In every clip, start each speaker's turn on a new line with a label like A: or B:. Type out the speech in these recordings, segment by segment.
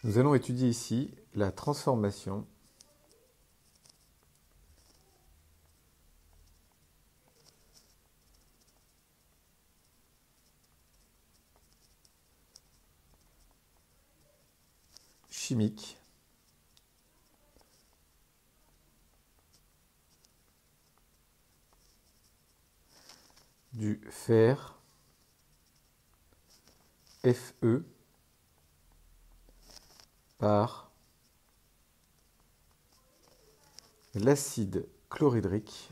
A: Nous allons étudier ici la transformation chimique du fer Fe par l'acide chlorhydrique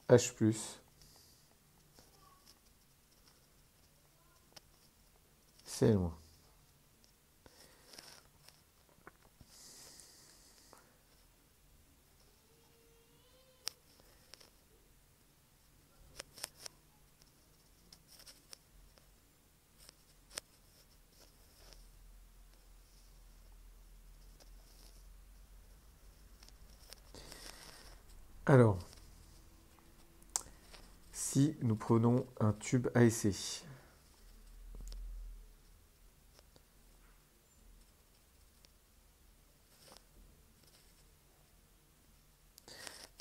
A: H+, Cl-. Alors, si nous prenons un tube à essai,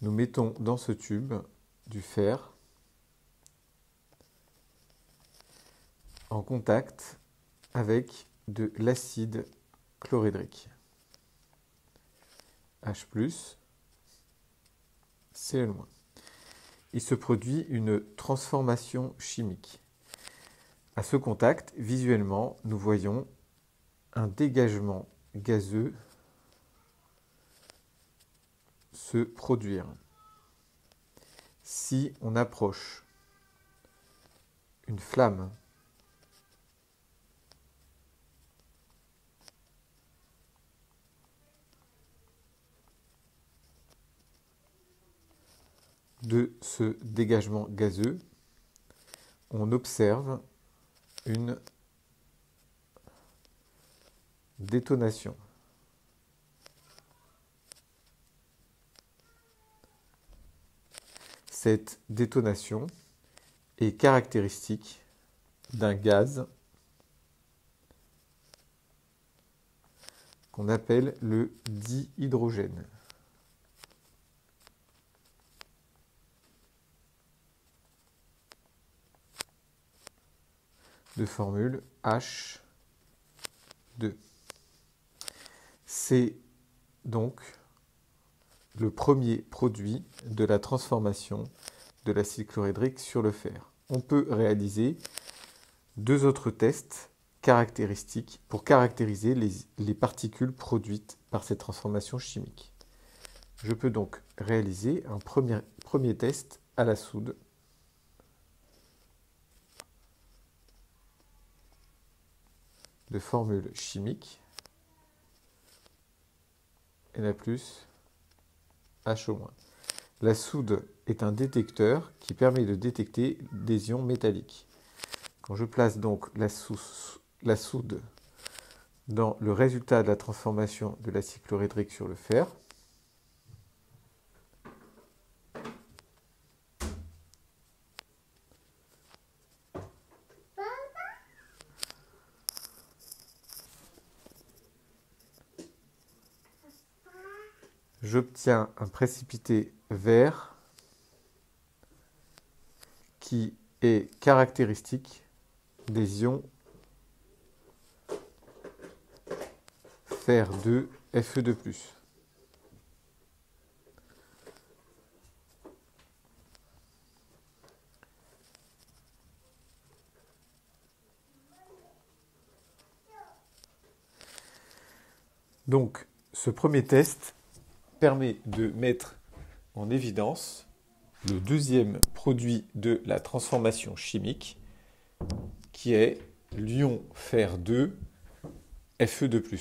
A: nous mettons dans ce tube du fer en contact avec de l'acide chlorhydrique H+, Cl-. Il se produit une transformation chimique. À ce contact, visuellement, nous voyons un dégagement gazeux se produire. Si on approche une flamme de ce dégagement gazeux, on observe une détonation. Cette détonation est caractéristique d'un gaz qu'on appelle le dihydrogène. De formule H2. C'est donc le premier produit de la transformation de l'acide chlorhydrique sur le fer. On peut réaliser deux autres tests caractéristiques pour caractériser les particules produites par cette transformation chimique. Je peux donc réaliser un premier test à la soude. De formule chimique Na+, H-. La soude est un détecteur qui permet de détecter des ions métalliques. Quand je place donc la soude dans le résultat de la transformation de l'acide chlorhydrique sur le fer, j'obtiens un précipité vert qui est caractéristique des ions Fer2, Fe2+. Donc, ce premier test permet de mettre en évidence le deuxième produit de la transformation chimique, qui est l'ion Fer2, Fe2+.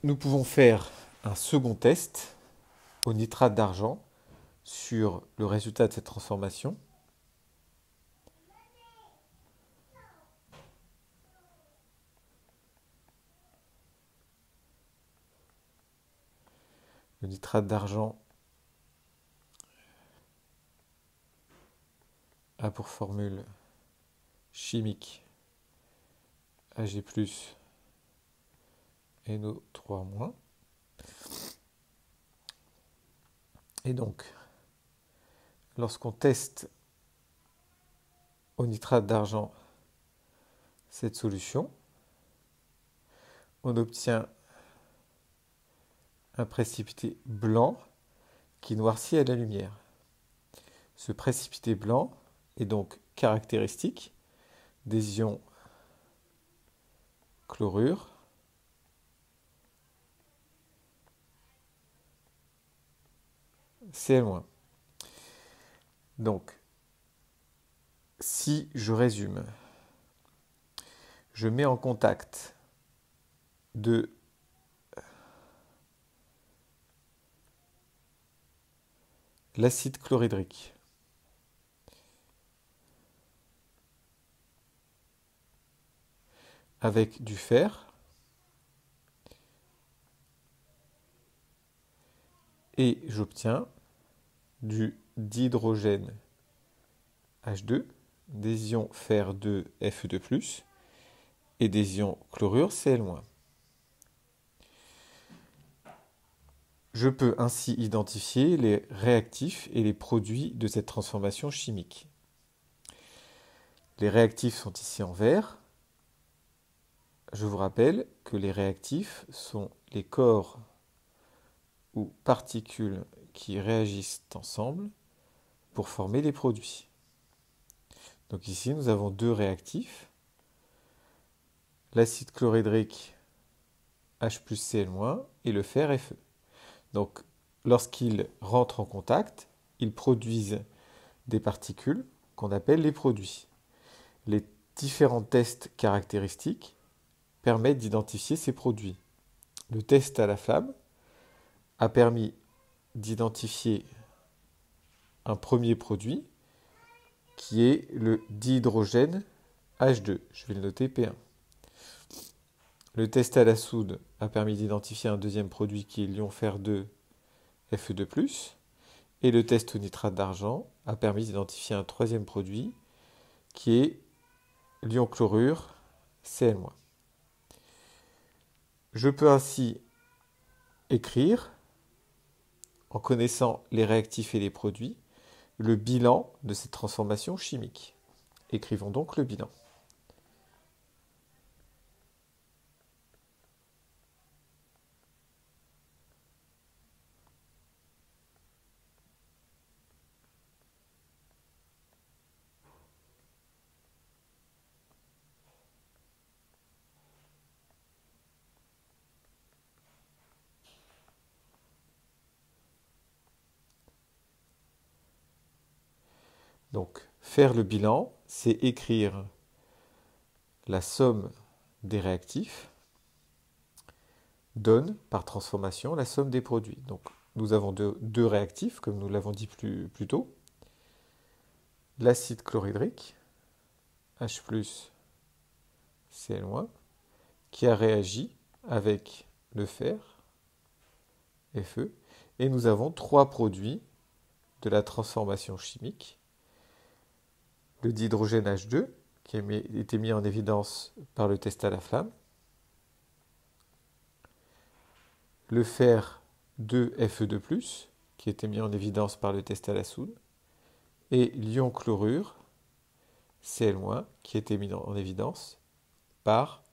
A: Nous pouvons faire un second test au nitrate d'argent sur le résultat de cette transformation. Le nitrate d'argent a pour formule chimique Ag+, NO3-. Et donc, lorsqu'on teste au nitrate d'argent cette solution, on obtient un précipité blanc qui noircit à la lumière. Ce précipité blanc est donc caractéristique des ions chlorure Cl-. Donc, si je résume, je mets en contact de l'acide chlorhydrique avec du fer et j'obtiens du dihydrogène H2, des ions fer 2 Fe2+, et des ions chlorure Cl-. Je peux ainsi identifier les réactifs et les produits de cette transformation chimique. Les réactifs sont ici en vert. Je vous rappelle que les réactifs sont les corps ou particules qui réagissent ensemble pour former les produits. Donc ici, nous avons deux réactifs. L'acide chlorhydrique H+Cl- et le fer Fe. Donc, lorsqu'ils rentrent en contact, ils produisent des particules qu'on appelle les produits. Les différents tests caractéristiques permettent d'identifier ces produits. Le test à la flamme a permis d'identifier un premier produit qui est le dihydrogène H2. Je vais le noter P1. Le test à la soude a permis d'identifier un deuxième produit qui est l'ion fer 2 Fe2+. Et le test au nitrate d'argent a permis d'identifier un troisième produit qui est l'ion chlorure Cl-. Je peux ainsi écrire, en connaissant les réactifs et les produits, le bilan de cette transformation chimique. Écrivons donc le bilan. Donc, faire le bilan, c'est écrire la somme des réactifs donne, par transformation, la somme des produits. Donc, nous avons deux réactifs, comme nous l'avons dit plus tôt. L'acide chlorhydrique, H+, Cl-, qui a réagi avec le fer, Fe, et nous avons trois produits de la transformation chimique. Le dihydrogène H2, qui a été mis en évidence par le test à la flamme, le fer 2 Fe2+, qui a été mis en évidence par le test à la soude, et l'ion chlorure Cl-, qui a été mis en évidence par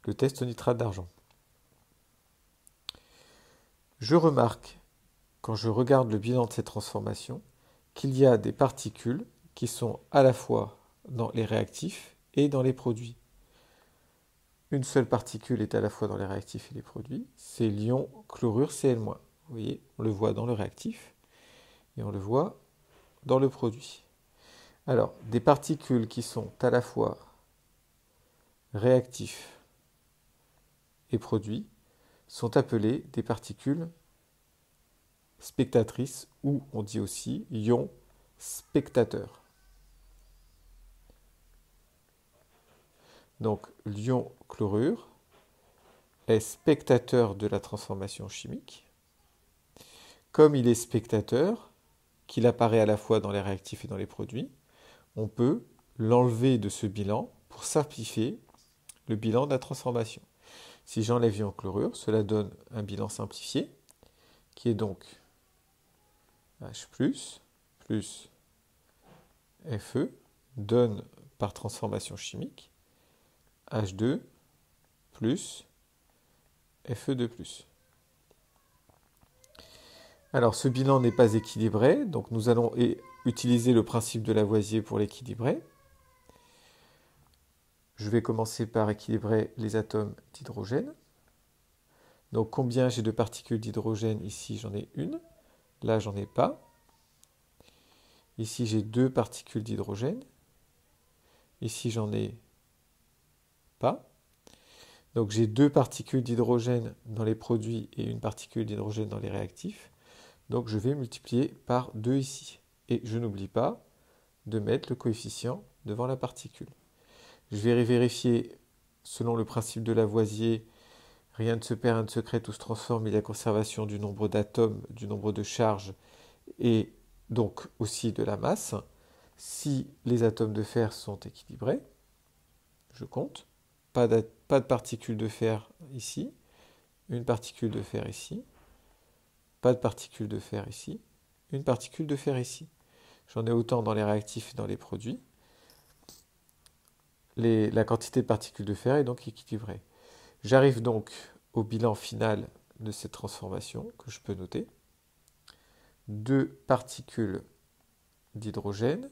A: le test au nitrate d'argent. Je remarque, quand je regarde le bilan de ces transformations, qu'il y a des particules qui sont à la fois dans les réactifs et dans les produits. Une seule particule est à la fois dans les réactifs et les produits, c'est l'ion chlorure Cl-. Vous voyez, on le voit dans le réactif et on le voit dans le produit. Alors, des particules qui sont à la fois réactifs et produits sont appelées des particules spectatrices, ou on dit aussi ions spectateurs. Donc l'ion chlorure est spectateur de la transformation chimique. Comme il est spectateur, qu'il apparaît à la fois dans les réactifs et dans les produits, on peut l'enlever de ce bilan pour simplifier le bilan de la transformation. Si j'enlève l'ion chlorure, cela donne un bilan simplifié, qui est donc H+, plus Fe, donne par transformation chimique H2 plus Fe2+. Alors ce bilan n'est pas équilibré, donc nous allons utiliser le principe de Lavoisier pour l'équilibrer. Je vais commencer par équilibrer les atomes d'hydrogène. Donc combien j'ai de particules d'hydrogène? Ici j'en ai une, là j'en ai pas. Ici j'ai 2 particules d'hydrogène, ici j'en ai pas. Donc j'ai 2 particules d'hydrogène dans les produits et une particule d'hydrogène dans les réactifs. Donc je vais multiplier par 2 ici. Et je n'oublie pas de mettre le coefficient devant la particule. Je vais vérifier, selon le principe de Lavoisier, rien ne se perd, rien ne se crée, tout se transforme, il y a conservation du nombre d'atomes, du nombre de charges et donc aussi de la masse. Si les atomes de fer sont équilibrés, je compte, pas de particules de fer ici, une particule de fer ici, pas de particule de fer ici, une particule de fer ici. J'en ai autant dans les réactifs et dans les produits. La quantité de particules de fer est donc équilibrée. J'arrive donc au bilan final de cette transformation que je peux noter. 2 particules d'hydrogène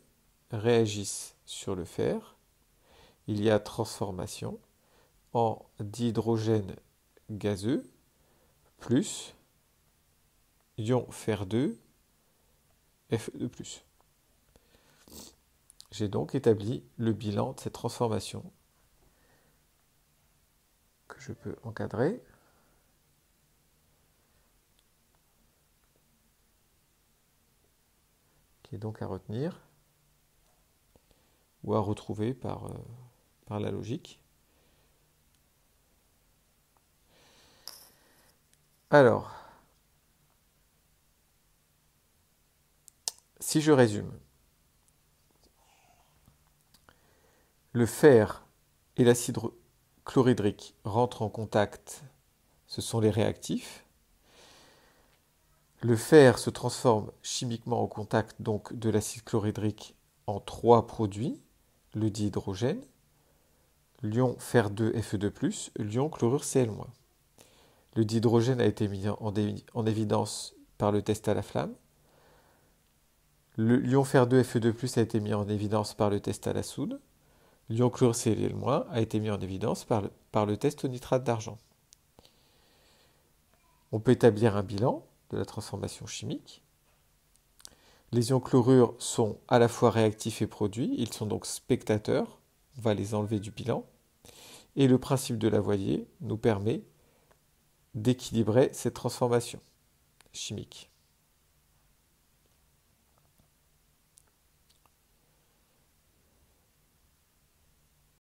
A: réagissent sur le fer. Il y a transformation en dihydrogène gazeux plus ion fer2 Fe2+. J'ai donc établi le bilan de cette transformation que je peux encadrer. Qui est donc à retenir ou à retrouver par la logique. Alors, si je résume, le fer et l'acide chlorhydrique rentrent en contact, ce sont les réactifs. Le fer se transforme chimiquement au contact donc de l'acide chlorhydrique en 3 produits, le dihydrogène, l'ion fer2 Fe2+, l'ion chlorure Cl-. Le dihydrogène a été mis en évidence par le test à la flamme. L'ion fer2 Fe2+ a été mis en évidence par le test à la soude. L'ion chlorure Cl- a été mis en évidence par le test au nitrate d'argent. On peut établir un bilan de la transformation chimique. Les ions chlorure sont à la fois réactifs et produits, ils sont donc spectateurs, on va les enlever du bilan. Et le principe de Lavoisier nous permet d'équilibrer cette transformation chimique.